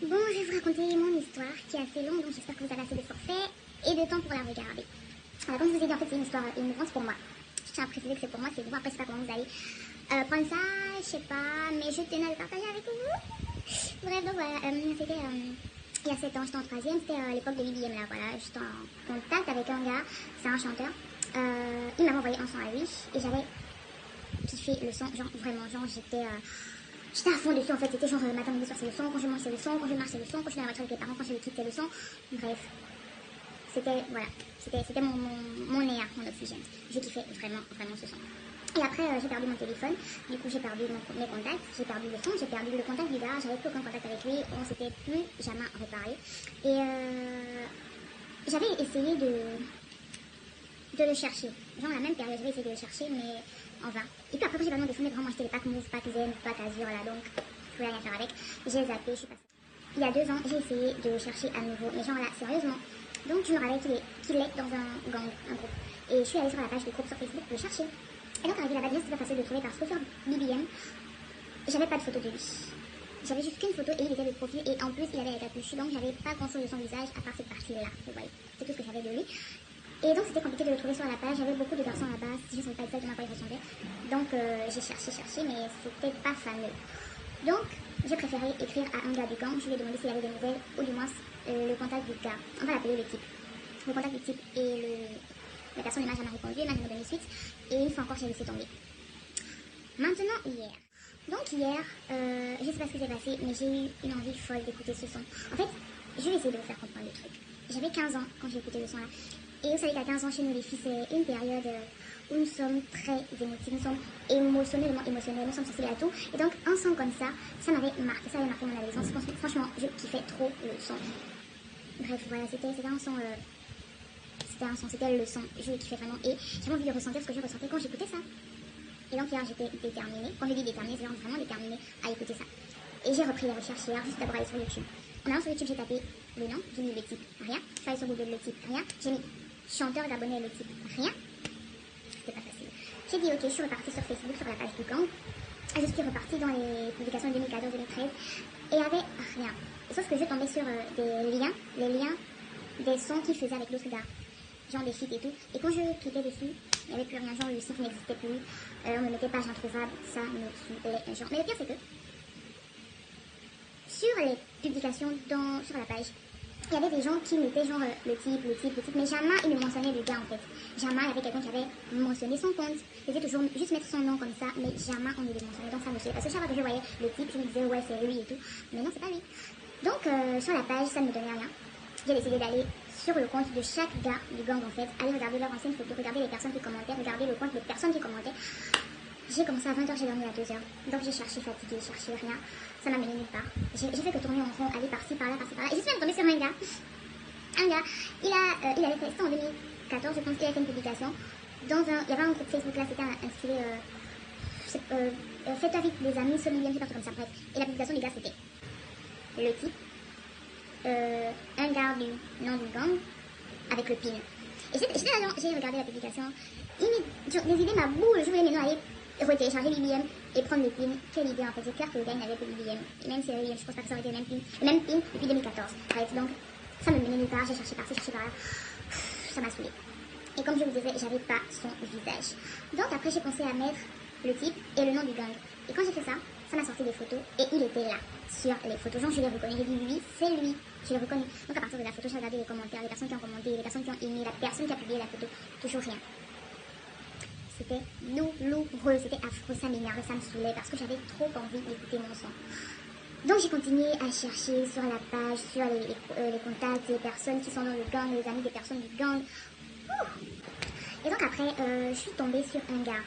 Bon, je vais vous raconter mon histoire qui est assez longue, donc j'espère que vous avez assez de forfaits et de temps pour la regarder. Alors, comme je vous ai dit, en fait, c'est une histoire émouvante pour moi. Je tiens à préciser que c'est pour moi, c'est vous. Après, je sais pas comment vous allez prendre ça, je sais pas, mais je tenais à le partager avec vous. Bref, donc voilà, c'était il y a 7 ans, j'étais en 3ème, c'était l'époque de l'IBM là, voilà. J'étais en contact avec un gars, c'est un chanteur. Il m'avait envoyé un son à lui et j'avais kiffé le son, genre vraiment, genre j'étais à fond dessus en fait, c'était genre matin, midi, soir c'est le son, quand je mange c'est le son, quand je marche c'est le son, quand je suis dans la voiture avec les parents, quand je le quitte c'est le son. Bref, c'était, voilà, c'était mon air, mon oxygène. Je kiffais vraiment, vraiment ce son. Et après, j'ai perdu mon téléphone, du coup j'ai perdu mes contacts, j'ai perdu le son, j'ai perdu le contact du gars, j'avais plus aucun contact avec lui, on s'était plus jamais reparlé. Et j'avais essayé de le chercher. Genre la même période, j'avais essayé de le chercher, mais en vain. Et puis après, j'ai pas demandé vraiment acheté les packs Move, packs Zen, packs Azure, là, donc je pouvais rien faire avec. J'ai zappé, je suis passée. Il y a 2 ans, j'ai essayé de le chercher à nouveau, mais genre là, sérieusement. Donc je me rappelle qu'il est dans un gang, un groupe. Et je suis allée sur la page du groupe sur Facebook pour le chercher. Et donc arrivé là-bas, c'était pas facile de trouver parce que sur BBM, j'avais pas de photo de lui. J'avais juste qu'une photo et il était le profil et en plus il avait la capuche, donc j'avais pas grand chose de son visage à part cette partie-là, vous voyez. C'est tout ce que j'avais de lui. Et donc c'était compliqué de le trouver sur la page, j'avais beaucoup de garçons là-bas, je ne savais pas exactement à quoi il ressemblait. Donc j'ai cherché, mais c'était pas fameux. Donc j'ai préféré écrire à un gars du gang, je lui ai demandé s'il avait des nouvelles, ou du moins le contact du gars. On va l'appeler le type. Le contact du type et la personne ne m'a jamais répondu, elle m'a jamais donné suite, et une fois encore j'ai laissé tomber. Maintenant hier. Donc hier, je sais pas ce qui s'est passé, mais j'ai eu une envie folle d'écouter ce son. En fait, je vais essayer de vous faire comprendre le truc. J'avais 15 ans quand j'ai écouté le son là. Et vous savez qu'à 15 ans, chez nous les filles, c'est une période où nous sommes très émotifs, nous sommes émotionnellement émotionnels, nous sommes sensibles à tout. Et donc, un son comme ça m'avait marqué, ça avait marqué mon adolescence. Franchement, je kiffais trop le son. Bref, voilà, c'était un son, c'était le son. Je le kiffais vraiment. Et j'avais envie de ressentir ce que je ressentais quand j'écoutais ça. Et donc hier, j'étais déterminée. Quand je dis déterminée, c'est vraiment déterminée à écouter ça. Et j'ai repris les recherches hier, juste d'abord aller sur YouTube. En allant sur YouTube, j'ai tapé le nom, j'ai mis le type, rien. Je suis allée sur Google, le type, rien. J'ai mis chanteur d'abonnés, le type, rien. C'était pas facile. J'ai dit ok, je suis repartie sur Facebook, sur la page du gang. Et je suis repartie dans les publications 2014-2013. Et il n'y avait rien. Sauf que je tombais sur des liens, les liens des sons qu'ils faisaient avec l'autre gars. Genre des feats et tout. Et quand je cliquais dessus, il n'y avait plus rien. Genre le site n'existait plus. On me mettait page introuvable. Ça me tuait. Genre. Mais le pire c'est que sur les publications sur la page, il y avait des gens qui mettaient genre le type, mais jamais ils ne mentionnaient le gars en fait. Jamais il y avait quelqu'un qui avait mentionné son compte. Ils faisaient toujours juste mettre son nom comme ça, mais jamais on ne le mentionnait. Donc ça me tuait. Parce que chaque fois que je voyais le type, je me disais ouais c'est lui et tout. Mais non, c'est pas lui. Donc sur la page, ça ne me donnait rien. J'ai décidé d'aller sur le compte de chaque gars du gang en fait, aller regarder leurs anciennes photos, regarder les personnes qui commentaient, regarder le compte des personnes qui commentaient. J'ai commencé à 20h, j'ai dormi à 2h. Donc j'ai cherché, fatiguée, cherché rien. Ça m'a mené nulle part. J'ai fait que tourner en rond, aller par-ci, par-là, par-ci, par-là. Et je suis même tombée sur un gars. Un gars, il avait fait ça en 2014, je pense qu'il a fait une publication. Il y avait un groupe Facebook là, c'était intitulé Faites avec des amis, ce millième, je sais pas comme ça, bref. Et la publication du gars c'était le type, un gars du nom du gang, avec le pin. Et j'étais là, j'ai regardé la publication. Les idées ma boule, je voulais maintenant aller retélécharger l'IBM et prendre le pin. Quelle idée en fait, c'est clair que le gars n'avait pas l'IBM. Et même si l'IBM, je pense pas que ça aurait été le même pin depuis 2014. Bref, donc ça me menait nulle part, j'ai cherché par-ci, cherché par-là. Ça m'a saoulé. Et comme je vous disais, j'avais pas son visage. Donc après j'ai pensé à mettre le type et le nom du gang. Et quand j'ai fait ça, ça m'a sorti des photos et il était là sur les photos. Genre je l'ai reconnu, j'ai dit lui, c'est lui. Je l'ai reconnu. Donc à partir de la photo, j'ai regardé les commentaires, les personnes qui ont commenté, les personnes qui ont aimé, la personne qui a publié la photo. Toujours rien. C'était douloureux, c'était affreux, ça m'énervait, ça me saoulait parce que j'avais trop envie d'écouter mon son. Donc j'ai continué à chercher sur la page, sur les contacts, les personnes qui sont dans le gang, les amis des personnes du gang. Et donc après, je suis tombée sur un gars.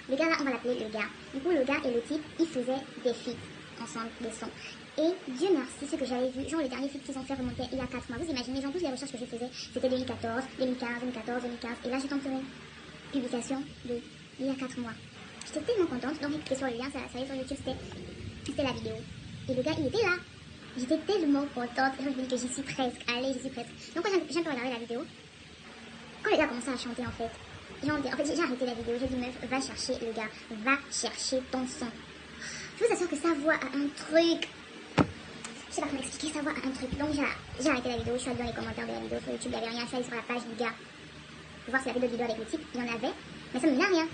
Le gars là, on va l'appeler le gars. Du coup, le gars et le type, ils faisaient des feats ensemble, des sons. Et Dieu merci, ce que j'avais vu, genre les derniers feats qu'ils ont fait remonter il y a 4 mois. Vous imaginez, genre toutes les recherches que je faisais, c'était 2014, 2015, 2014, 2015. Et là, je tombe sur une publication de il y a 4 mois. J'étais tellement contente, donc j'ai cliqué sur le lien, ça allait sur YouTube, c'était la vidéo. Et le gars, il était là. J'étais tellement contente, je me dis que j'y suis presque, allez, j'y suis presque. Donc quand j'ai un peu regardé la vidéo, quand le gars a commencé à chanter en fait, j'ai arrêté la vidéo, j'ai dit meuf, va chercher le gars, va chercher ton son. Je vous assure que sa voix a un truc. Je sais pas comment expliquer, savoir un truc. Donc j'ai arrêté la vidéo, je suis allée dans les commentaires de la vidéo sur YouTube, il n'y avait rien, je suis allée sur la page du gars pour voir s'il y avait d'autres vidéos avec le type, il y en avait, mais ça ne me met rien.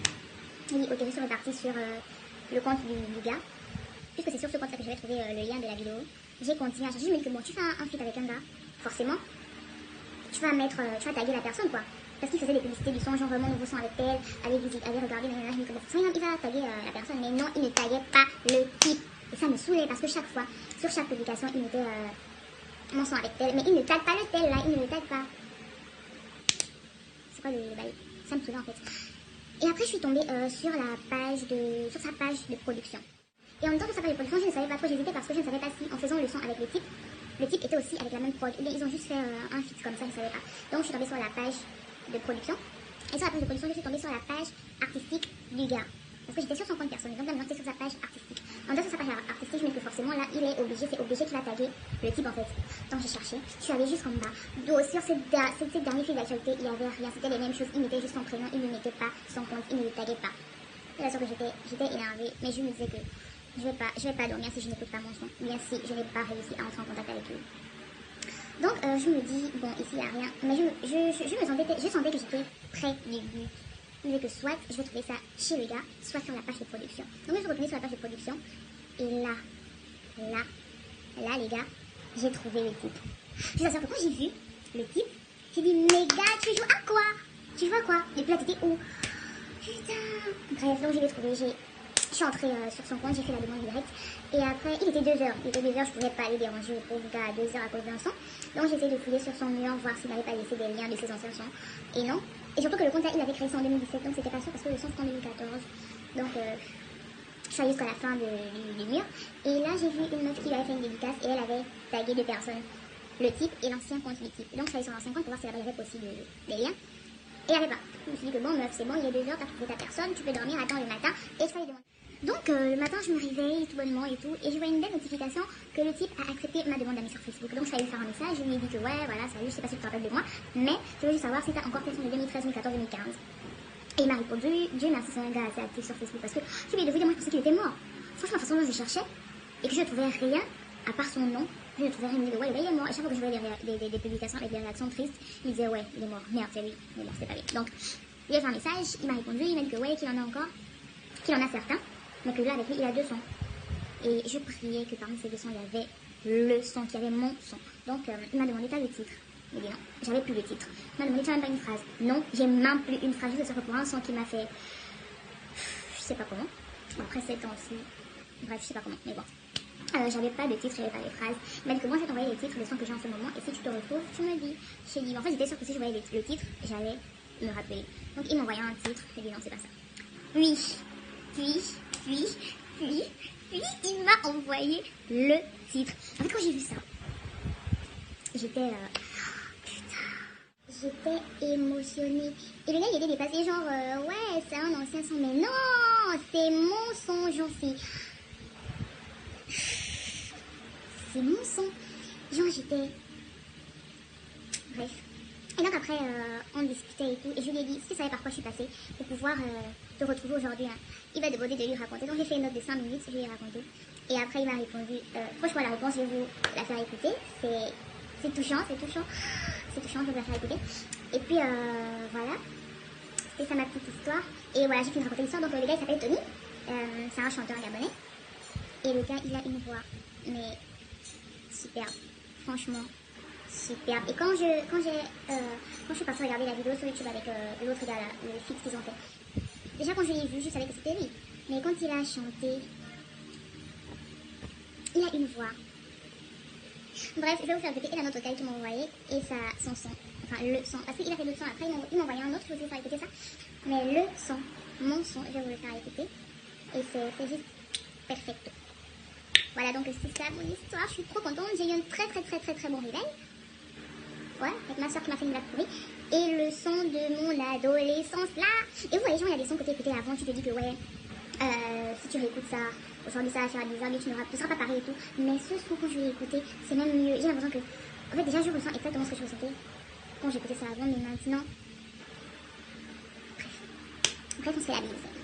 J'ai dit ok, je suis repartie sur le compte du gars, puisque c'est sur ce compte là que j'avais trouvé le lien de la vidéo. J'ai continué à chercher, je me dis que bon, tu fais un feat avec un gars, forcément, tu vas taguer la personne quoi. Parce qu'il faisait des publicités du son, genre vraiment nouveau son avec elle, allez visiter, allez regarder, je me dis que bon, il va taguer la personne, mais non, il ne taguait pas le type. Et ça me saoulait parce que chaque fois, sur chaque publication, il mettait mon son avec tel, mais il ne tague pas le tel là, il ne le tague pas. C'est quoi le bail? Ça me saoulait en fait. Et après, je suis tombée sur sa page de production. Et en même temps, sur sa page de production, je ne savais pas trop, j'hésitais parce que je ne savais pas si, en faisant le son avec le type était aussi avec la même prod. Ils ont juste fait un feat comme ça, je ne savais pas. Donc, je suis tombée sur la page de production. Et sur la page de production, je suis tombée sur la page artistique du gars. Parce que j'étais sur son compte personnel, donc là, j'étais sur sa page artistique. En dehors sur sa page artistique, je me dis que forcément, là, c'est obligé qu'il va taguer le type en fait. Donc j'ai cherché, je suis allée jusqu'en bas. Sur cette dernière fille d'actualité, il n'y avait rien, c'était les mêmes choses. Il mettait juste son prénom, il ne mettait pas son compte, il ne le taguait pas. Et là, sûr que j'étais énervée, mais je me disais que je vais pas dormir si je n'écoute pas mon son, ou bien si je n'ai pas réussi à entrer en contact avec lui. Donc je me dis, bon, ici il n'y a rien, mais je sentais que j'étais près du but. Je me disais que soit je vais trouver ça chez le gars, soit sur la page de production. Donc je suis retournée sur la page de production, et là, les gars, j'ai trouvé le type. Je vous assure que quand j'ai vu le type, j'ai dit, mais gars, tu joues à quoi? Tu joues à quoi? Et puis là, t'étais où? Putain. Bref, donc je l'ai trouvé, je suis entrée sur son compte, j'ai fait la demande directe. Et après, il était 2h. Je pouvais pas aller déranger le pauvre gars à 2h à cause d'un son. Donc j'ai essayé de fouiller sur son mur, voir s'il n'avait pas laissé des liens de ses anciens sons. Et non. Et surtout que le compte là, il avait créé ça en 2017, donc c'était pas sûr parce que le son c'était en 2014. Donc je suis allée jusqu'à la fin du mur. Et là, j'ai vu une meuf qui lui avait fait une dédicace et elle avait tagué 2 personnes. Le type et l'ancien compte du type. Et donc je suis allée sur l'ancien compte pour voir si là-bas il y avait aussi des liens. Et il n'y avait pas. Je me suis dit que bon meuf, c'est bon, il est 2h, t'as trouvé ta personne, tu peux dormir, attends le matin. Et je fallait demander. Donc le matin je me réveille tout bonnement et tout, et je vois une belle notification que le type a accepté ma demande d'amis sur Facebook. Donc je suis allée lui faire un message, je lui ai dit que ouais voilà salut, je sais pas si tu te rappelles de moi, mais je veux juste savoir si t'as encore fait son de 2013, 2014, 2015. Et il m'a répondu, Dieu merci, c'est un gars assez actif sur Facebook parce que je lui ai deviné, moi je pensais qu'il était mort. Franchement, de toute façon je cherchais et que je ne trouvais rien à part son nom, je ne trouvais rien, il me disait ouais il est mort. Et chaque fois que je voyais des publications avec des réactions tristes, il disait ouais il est mort, merde c'est lui, il est mort, c'est pas lui. Donc il a fait un message, il m'a répondu, il m'a dit que ouais qu'il en a encore, qu'il en a certains. Mais que là, avec lui, il a 2 sons. Et je priais que parmi ces 2 sons, il y avait le son, qu'il y avait mon son. Donc, il m'a demandé, t'as le titre? Il dit non, j'avais plus le titre. Il m'a demandé, tu n'as même pas une phrase? Non, j'ai même plus une phrase. Juste pour un son qui m'a fait... Je sais pas comment. Après 7 ans aussi. Bref, je sais pas comment, mais bon. J'avais pas de titre, j'avais pas les phrases. Il m'a dit que moi, je vais t'envoyer les titres, les sons que j'ai en ce moment. Et si tu te retrouves, tu me dis. J'ai dit, en fait, j'étais sûre que si je voyais le titre, j'allais me rappeler. Donc, il m'envoyait un titre. J'ai dit non, c'est pas ça. Puis, il m'a envoyé le titre. En fait, quand j'ai vu ça, j'étais... putain, j'étais émotionnée. Et le gars, il était dépassé, genre, ouais, c'est un ancien son. Mais non, c'est mon son, j'en sais. C'est mon son. Genre, j'étais... Bref. Et donc après, on discutait et tout, et je lui ai dit, si tu savais par quoi je suis passée, pour pouvoir te retrouver aujourd'hui, hein, il va demander de lui raconter. Donc j'ai fait une note de 5 minutes, je lui ai raconté. Et après il m'a répondu, franchement la réponse, je vais vous la faire écouter, c'est touchant, je vais vous la faire écouter. Et puis voilà, c'était ça ma petite histoire. Et voilà, j'ai fini de raconter l'histoire, donc le gars il s'appelle Tony, c'est un chanteur gabonais. Et le gars il a une voix, mais superbe, franchement. Superbe. Et quand je suis partie regarder la vidéo sur YouTube avec l'autre gars là, le feat qu'ils ont fait, déjà quand je l'ai vu, je savais que c'était lui. Mais quand il a chanté, il a une voix. Bref, je vais vous faire écouter et la note vocale qu'il m'a envoyé et son son. Enfin, le son. Parce qu'il a fait d'autres sons après, il m'a envoyé un autre, je vais vous faire écouter ça. Mais le son, mon son, je vais vous le faire écouter. Et c'est juste perfecto. Voilà, donc c'est ça mon histoire, je suis trop contente. J'ai eu un très bon réveil. Ouais, avec ma soeur qui m'a fait une blague pourrie. Et le son de mon adolescence là. Et vous voyez, genre, il y a des sons que tu écoutais avant, tu te dis que ouais, si tu réécoutes ça, aujourd'hui ça va faire bizarre, mais tu ne seras pas pareil et tout. Mais ce son, quand je l'ai écouté, c'est même mieux. J'ai l'impression que, en fait, déjà, je ressens exactement ce que je ressentais quand j'écoutais ça avant, mais maintenant. Bref, on se fait la bise.